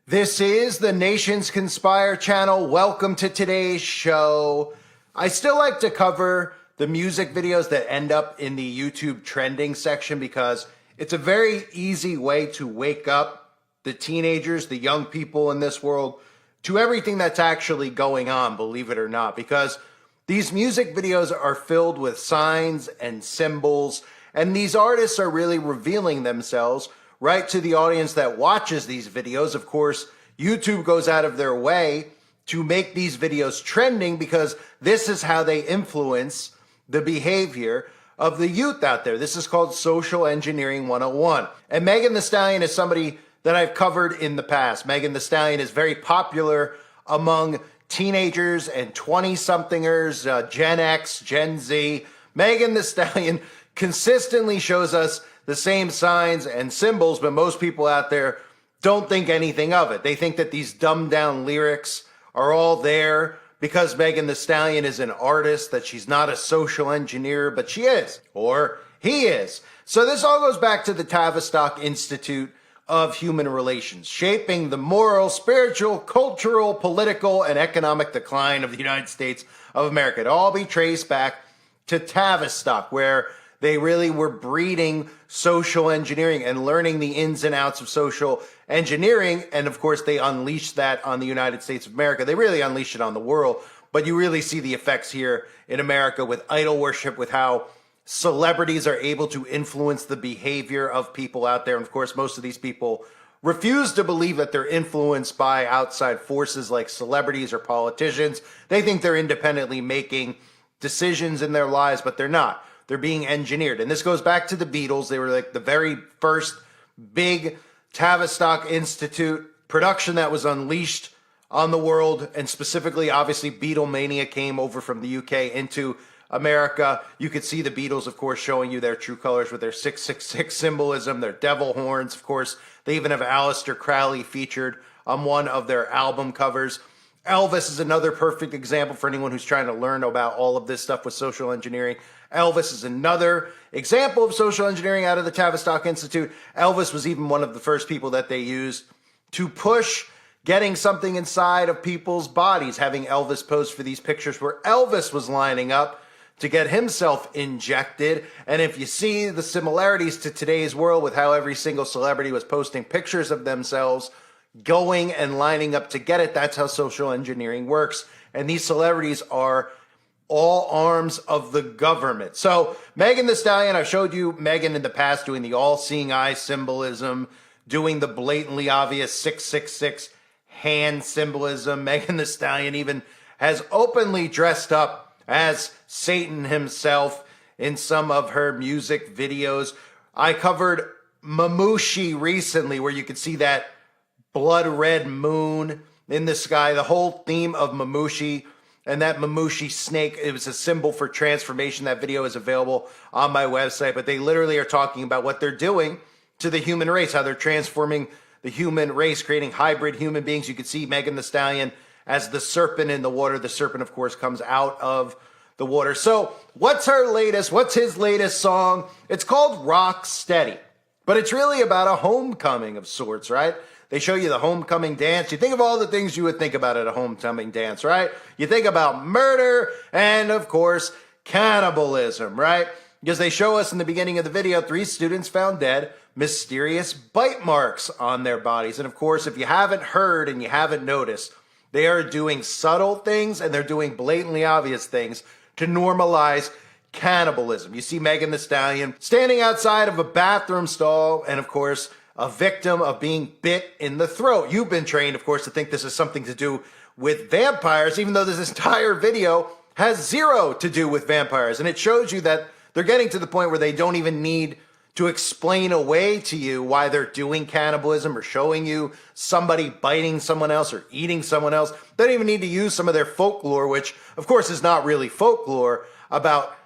This is the Nations Conspire channel. Welcome to today's show. I still like to cover the music videos that end up in the YouTube trending section because it's a very easy way to wake up the teenagers, the young people in this world, to everything that's actually going on, believe it or not, because these music videos are filled with signs and symbols, and these artists are really revealing themselves right to the audience that watches these videos. Of course, YouTube goes out of their way to make these videos trending because this is how they influence the behavior of the youth out there. This is called social engineering 101. And Megan Thee Stallion is somebody that I've covered in the past. Megan Thee Stallion is very popular among teenagers and 20-somethingers, Gen X, Gen Z. Megan Thee Stallion consistently shows us the same signs and symbols, but most people out there don't think anything of it. They think that these dumbed down lyrics are all there because Megan Thee Stallion is an artist, that she's not a social engineer, but she is, or he is. So this all goes back to the Tavistock Institute of Human Relations, shaping the moral, spiritual, cultural, political, and economic decline of the United States of America. It all be traced back to Tavistock, where they really were breeding social engineering and learning the ins and outs of social engineering. And of course, they unleashed that on the United States of America. They really unleashed it on the world. But you really see the effects here in America with idol worship, with how celebrities are able to influence the behavior of people out there. And of course, most of these people refuse to believe that they're influenced by outside forces like celebrities or politicians. They think they're independently making decisions in their lives, but they're not. They're being engineered. And this goes back to the Beatles. They were like the very first big Tavistock Institute production that was unleashed on the world. And specifically, obviously, Beatlemania came over from the UK into America. You could see the Beatles, of course, showing you their true colors with their 666 symbolism, their devil horns. Of course, they even have Aleister Crowley featured on one of their album covers. Elvis is another perfect example for anyone who's trying to learn about all of this stuff with social engineering. Elvis is another example of social engineering out of the Tavistock Institute. Elvis was even one of the first people that they used to push getting something inside of people's bodies, having Elvis pose for these pictures where Elvis was lining up to get himself injected. And if you see the similarities to today's world with how every single celebrity was posting pictures of themselves going and lining up to get it, that's how social engineering works. And these celebrities are all arms of the government. So Megan Thee Stallion, I've showed you Megan in the past doing the all-seeing eye symbolism, doing the blatantly obvious 666 hand symbolism. Megan Thee Stallion even has openly dressed up as Satan himself in some of her music videos. I covered Mamushi recently, where you could see that blood red moon in the sky, the whole theme of Mamushi. And that Mamushi snake, it was a symbol for transformation. That video is available on my website. But they literally are talking about what they're doing to the human race, how they're transforming the human race, creating hybrid human beings. You can see Megan Thee Stallion as the serpent in the water. The serpent, of course, comes out of the water. So what's her latest? What's his latest song? It's called Rock Steady. But it's really about a homecoming of sorts, right? They show you the homecoming dance. You think of all the things you would think about at a homecoming dance, right? You think about murder and, of course, cannibalism, right? Because they show us in the beginning of the video, 3 students found dead, mysterious bite marks on their bodies. And, of course, if you haven't heard and you haven't noticed, they are doing subtle things and they're doing blatantly obvious things to normalize cannibalism. You see Megan Thee Stallion standing outside of a bathroom stall and, of course, a victim of being bit in the throat. You've been trained, of course, to think this is something to do with vampires, even though this entire video has zero to do with vampires. And it shows you that they're getting to the point where they don't even need to explain away to you why they're doing cannibalism or showing you somebody biting someone else or eating someone else. They don't even need to use some of their folklore, which, of course, is not really folklore, about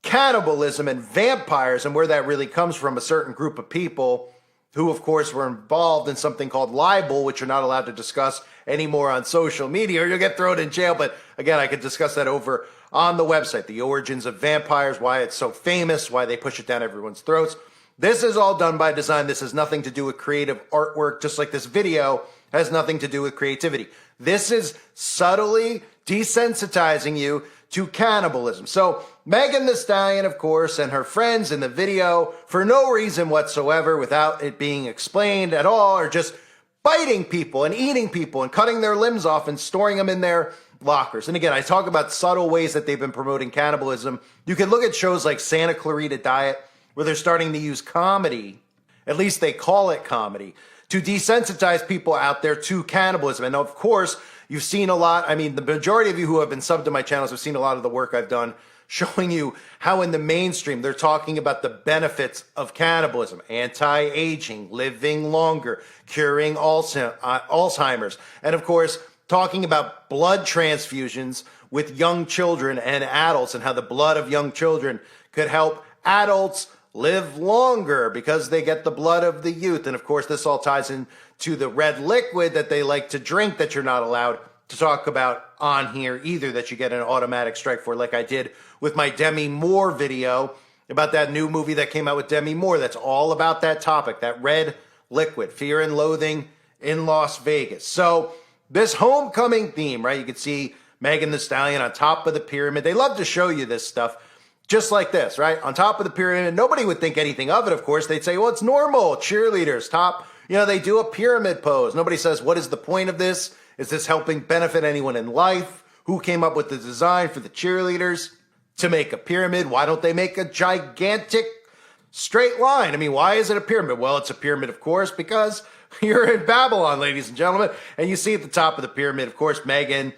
cannibalism and vampires and where that really comes from, a certain group of people who, of course, were involved in something called libel, which you're not allowed to discuss anymore on social media, or you'll get thrown in jail. But again, I could discuss that over on the website. The origins of vampires, why it's so famous, why they push it down everyone's throats. This is all done by design. This has nothing to do with creative artwork, just like this video has nothing to do with creativity. This is subtly desensitizing you to cannibalism. So Megan Thee Stallion, of course, and her friends in the video, for no reason whatsoever, without it being explained at all, are just biting people and eating people and cutting their limbs off and storing them in their lockers. And again, I talk about subtle ways that they've been promoting cannibalism. You can look at shows like Santa Clarita Diet, where they're starting to use comedy, at least they call it comedy, to desensitize people out there to cannibalism. And of course, you've seen a lot. I mean, the majority of you who have been subbed to my channels have seen a lot of the work I've done showing you how in the mainstream they're talking about the benefits of cannibalism, anti-aging, living longer, curing Alzheimer's, and of course, talking about blood transfusions with young children and adults and how the blood of young children could help adults live longer because they get the blood of the youth. And of course, this all ties into the red liquid that they like to drink that you're not allowed to talk about on here either, that you get an automatic strike for, like I did with my Demi Moore video about that new movie that came out with Demi Moore that's all about that topic, that red liquid, Fear and Loathing in Las Vegas. So this homecoming theme, right? You can see Megan Thee Stallion on top of the pyramid. They love to show you this stuff just like this, right? On top of the pyramid. Nobody would think anything of it, of course. They'd say, well, it's normal. Cheerleaders, top, they do a pyramid pose. Nobody says, what is the point of this? Is this helping benefit anyone in life? Who came up with the design for the cheerleaders to make a pyramid? Why don't they make a gigantic straight line? I mean, why is it a pyramid? Well, it's a pyramid, of course, because you're in Babylon, ladies and gentlemen. And you see at the top of the pyramid, of course, Megan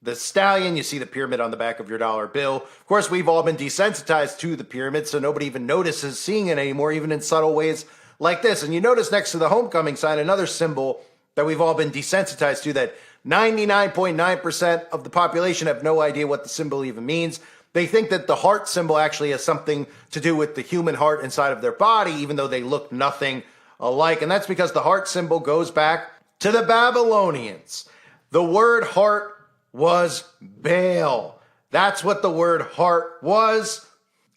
Thee Stallion. You see the pyramid on the back of your dollar bill. Of course, we've all been desensitized to the pyramid, so nobody even notices seeing it anymore, even in subtle ways like this. And you notice next to the homecoming sign, another symbol that we've all been desensitized to, that 99.9% of the population have no idea what the symbol even means. They think that the heart symbol actually has something to do with the human heart inside of their body, even though they look nothing alike. And that's because the heart symbol goes back to the Babylonians. The word heart was Baal. That's what the word heart was.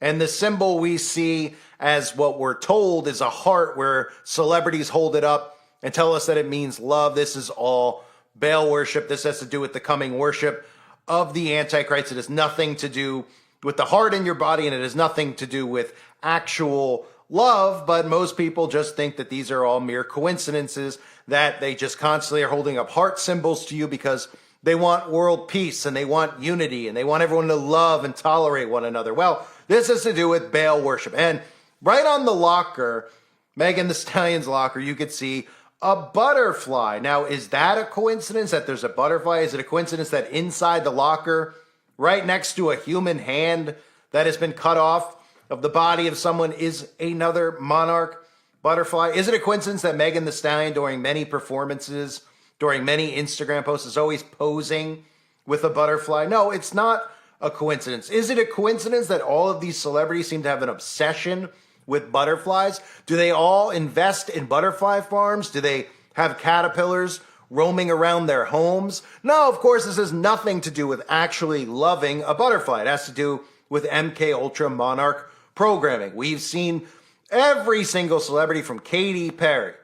And the symbol we see as what we're told is a heart, where celebrities hold it up and tell us that it means love. This is all Baal worship. This has to do with the coming worship of the Antichrist. It has nothing to do with the heart in your body, and it has nothing to do with actual love. But most people just think that these are all mere coincidences, that they just constantly are holding up heart symbols to you because they want world peace and they want unity and they want everyone to love and tolerate one another. Well, this has to do with Baal worship. And right on the locker, Megan Thee Stallion's locker, you could see a butterfly. Now, is that a coincidence that there's a butterfly? Is it a coincidence that inside the locker, right next to a human hand that has been cut off of the body of someone, is another monarch butterfly? Is it a coincidence that Megan Thee Stallion, during many performances, during many Instagram posts, is always posing with a butterfly? No, it's not a coincidence. Is it a coincidence that all of these celebrities seem to have an obsession with butterflies? Do they all invest in butterfly farms? Do they have caterpillars roaming around their homes? No, of course, this has nothing to do with actually loving a butterfly. It has to do with MK Ultra monarch programming. We've seen every single celebrity, from Katy Perry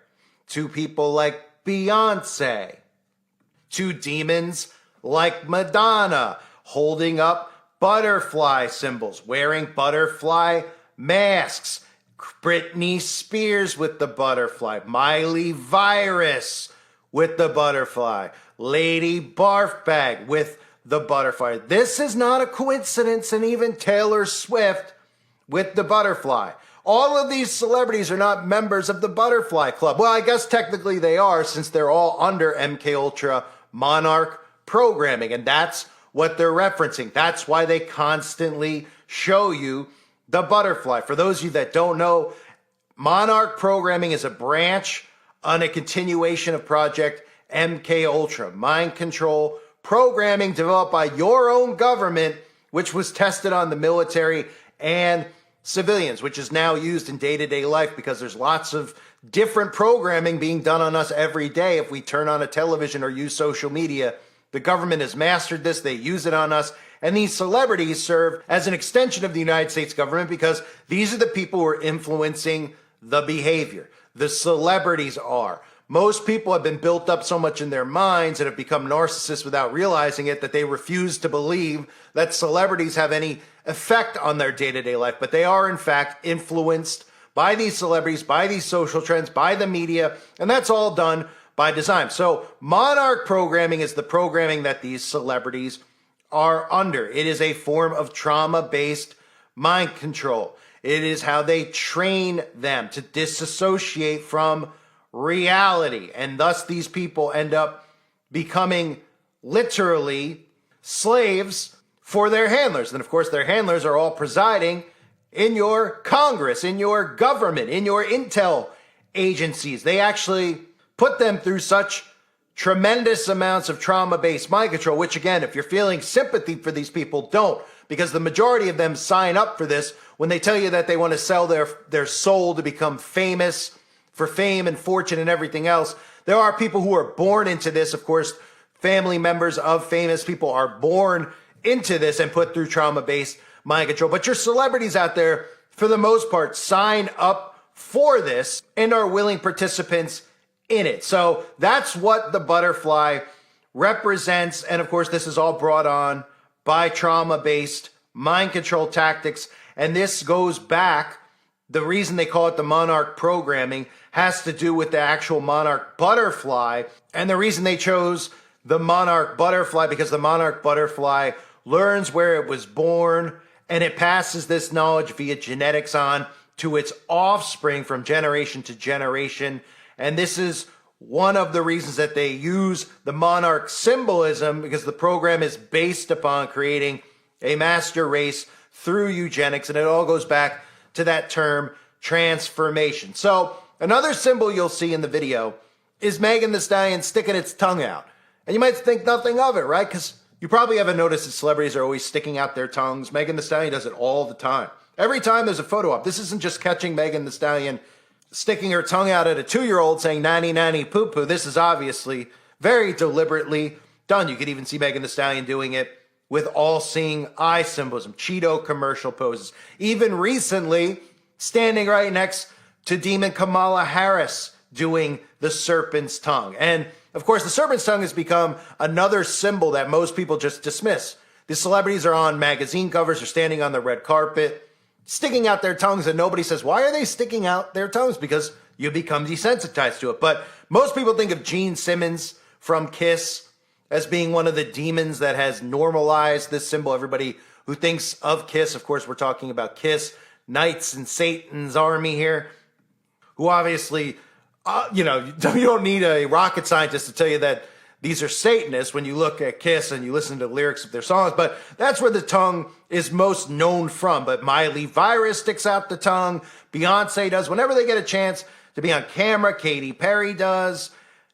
to people like Beyonce to demons like Madonna, holding up butterfly symbols, wearing butterfly masks. Britney Spears with the butterfly, Miley Virus with the butterfly, Lady Barfbag with the butterfly. This is not a coincidence, and even Taylor Swift with the butterfly. All of these celebrities are not members of the Butterfly Club. Well, I guess technically they are, since they're all under MK Ultra monarch programming, and that's what they're referencing. That's why they constantly show you the butterfly. For those of you that don't know, monarch programming is a branch on a continuation of Project MK Ultra, mind control programming developed by your own government, which was tested on the military and civilians, which is now used in day-to-day life, because there's lots of different programming being done on us every day. If we turn on a television or use social media, the government has mastered this. They use it on us. And these celebrities serve as an extension of the United States government, because these are the people who are influencing the behavior. The celebrities are. most people have been built up so much in their minds and have become narcissists without realizing it that they refuse to believe that celebrities have any effect on their day-to-day life. But they are, in fact, influenced by these celebrities, by these social trends, by the media, and that's all done by design. So monarch programming is the programming that these celebrities are under. It is a form of trauma-based mind control. It is how they train them to disassociate from reality. And thus these people end up becoming literally slaves for their handlers. And of course, their handlers are all presiding in your Congress, in your government, in your intel agencies. They actually put them through such tremendous amounts of trauma-based mind control, which again, if you're feeling sympathy for these people, don't, because the majority of them sign up for this when they tell you that they want to sell their soul to become famous, for fame and fortune and everything else. There are people who are born into this. Of course, family members of famous people are born into this and put through trauma-based mind control. But your celebrities out there, for the most part, sign up for this and are willing participants in it. So that's what the butterfly represents. And of course, this is all brought on by trauma-based mind control tactics. And this goes back, the reason they call it the monarch programming has to do with the actual monarch butterfly. And the reason they chose the monarch butterfly, because the monarch butterfly learns where it was born and it passes this knowledge via genetics on to its offspring from generation to generation. And this is one of the reasons that they use the monarch symbolism, because the program is based upon creating a master race through eugenics. And it all goes back to that term transformation. So another symbol you'll see in the video is Megan Thee Stallion sticking its tongue out. And you might think nothing of it, right? Because you probably haven't noticed that celebrities are always sticking out their tongues. Megan Thee Stallion does it all the time. Every time there's a photo op, this isn't just catching Megan Thee Stallion sticking her tongue out at a 2-year-old saying nanny, nanny, poo poo. This is obviously very deliberately done. You could even see Megan Thee Stallion doing it with all-seeing eye symbolism, Cheeto commercial poses. Even recently, standing right next to Demon Kamala Harris doing the serpent's tongue. And of course, the serpent's tongue has become another symbol that most people just dismiss. The celebrities are on magazine covers or standing on the red carpet, sticking out their tongues, and nobody says, why are they sticking out their tongues? Because you become desensitized to it. But most people think of Gene Simmons from Kiss as being one of the demons that has normalized this symbol. Everybody who thinks of Kiss, of course, we're talking about Kiss, Knights in Satan's army here, who obviously, you don't need a rocket scientist to tell you that these are Satanists when you look at Kiss and you listen to the lyrics of their songs. But that's where the tongue is most known from. But Miley Cyrus sticks out the tongue. Beyonce does. Whenever they get a chance to be on camera, Katy Perry does.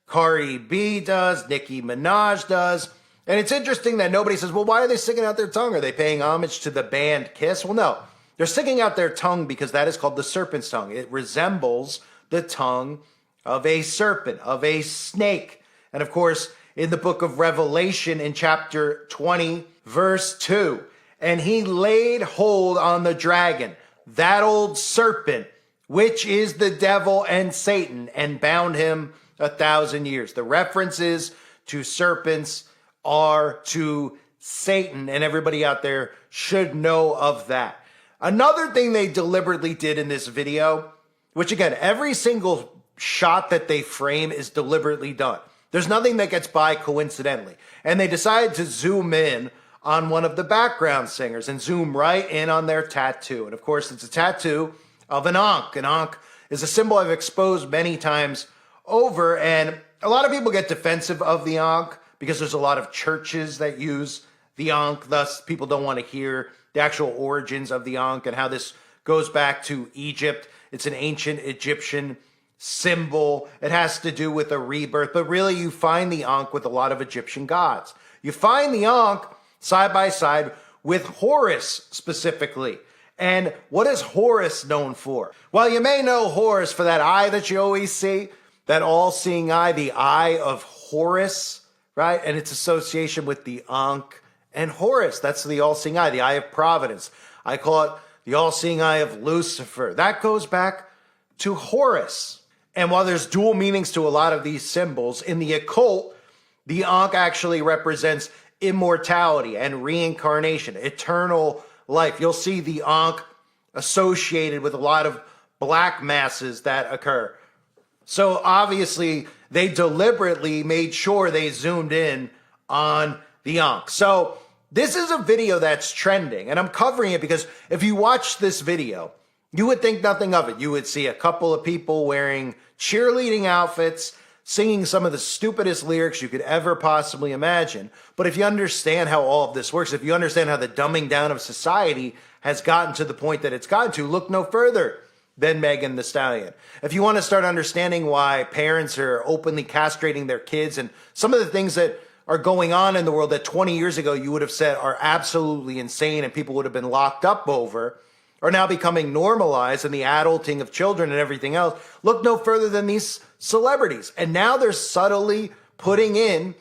Cardi B does. Nicki Minaj does. And it's interesting that nobody says, well, why are they sticking out their tongue? Are they paying homage to the band Kiss? Well, no. They're sticking out their tongue because that is called the serpent's tongue. It resembles the tongue of a serpent, of a snake. And of course, in the book of Revelation in chapter 20, verse 2, and he laid hold on the dragon, that old serpent, which is the devil and Satan, and bound him 1,000 years. The references to serpents are to Satan, and everybody out there should know of that. Another thing they deliberately did in this video, which again, every single shot that they frame is deliberately done. There's nothing that gets by coincidentally. And they decided to zoom in on one of the background singers and zoom right in on their tattoo. And of course, it's a tattoo of an Ankh. An Ankh is a symbol I've exposed many times over. And a lot of people get defensive of the Ankh because there's a lot of churches that use the Ankh. Thus, people don't want to hear the actual origins of the Ankh and how this goes back to Egypt. It's an ancient Egyptian symbol. It has to do with a rebirth, but really you find the Ankh with a lot of Egyptian gods. You find the Ankh side by side with Horus specifically. And what is Horus known for? Well, you may know Horus for that eye that you always see, that all-seeing eye, the eye of Horus, right? And its association with the Ankh and Horus. That's the all-seeing eye, the eye of providence. I call it the all-seeing eye of Lucifer. That goes back to Horus. And while there's dual meanings to a lot of these symbols, in the occult, the Ankh actually represents immortality and reincarnation, eternal life. You'll see the Ankh associated with a lot of black masses that occur. So obviously, they deliberately made sure they zoomed in on the Ankh. So this is a video that's trending, and I'm covering it because if you watch this video, you would think nothing of it. You would see a couple of people wearing cheerleading outfits, singing some of the stupidest lyrics you could ever possibly imagine. But if you understand how all of this works, if you understand how the dumbing down of society has gotten to the point that it's gotten to, look no further than Megan Thee Stallion. If you want to start understanding why parents are openly castrating their kids and some of the things that are going on in the world that 20 years ago you would have said are absolutely insane and people would have been locked up over, are now becoming normalized, and the adulting of children and everything else, look no further than these celebrities. And now they're subtly putting in,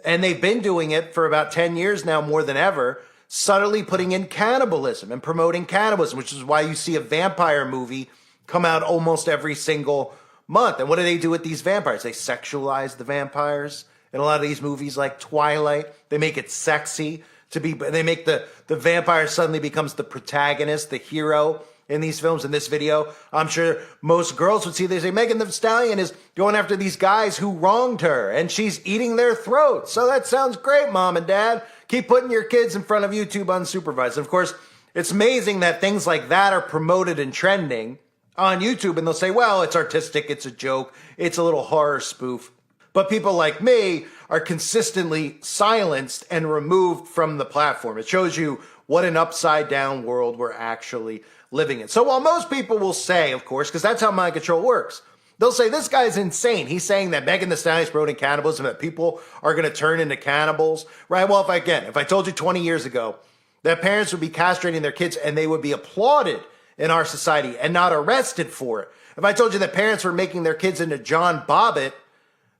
and they've been doing it for about 10 years now more than ever, subtly putting in cannibalism and promoting cannibalism, which is why you see a vampire movie come out almost every single month. And what do they do with these vampires? They sexualize the vampires. In a lot of these movies like Twilight, they make it sexy to be, they make the vampire suddenly becomes the protagonist, the hero in these films. In this video, I'm sure most girls would see, they say, Megan Thee Stallion is going after these guys who wronged her and she's eating their throats. So that sounds great, mom and dad. Keep putting your kids in front of YouTube unsupervised. And of course, it's amazing that things like that are promoted and trending on YouTube, and they'll say, well, it's artistic, it's a joke, it's a little horror spoof. But people like me are consistently silenced and removed from the platform. It shows you what an upside down world we're actually living in. So while most people will say, of course, because that's how mind control works, they'll say, this guy's insane. He's saying that Megan Thee Stallion is promoting cannibalism, that people are going to turn into cannibals, right? Well, if I told you 20 years ago that parents would be castrating their kids and they would be applauded in our society and not arrested for it. If I told you that parents were making their kids into John Bobbitt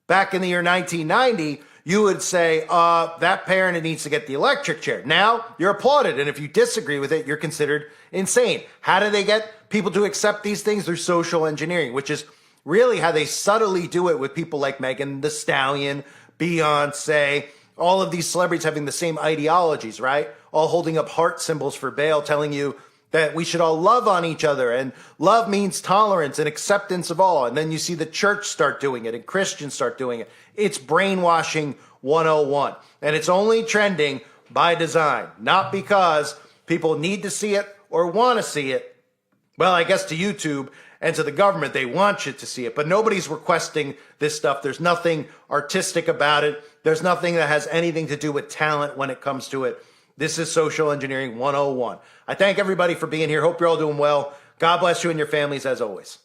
back in the year 1990, you would say, that parent needs to get the electric chair. Now, you're applauded, and if you disagree with it, you're considered insane. How do they get people to accept these things? Through social engineering, which is really how they subtly do it with people like Megan Thee Stallion, Beyonce, all of these celebrities having the same ideologies, right? All holding up heart symbols for bail, telling you that we should all love on each other, and love means tolerance and acceptance of all. And then you see the church start doing it and Christians start doing it. It's brainwashing 101. And it's only trending by design, not because people need to see it or want to see it. Well, I guess to YouTube and to the government, they want you to see it, but nobody's requesting this stuff. There's nothing artistic about it. There's nothing that has anything to do with talent when it comes to it. This is Social Engineering 101. I thank everybody for being here. Hope you're all doing well. God bless you and your families as always.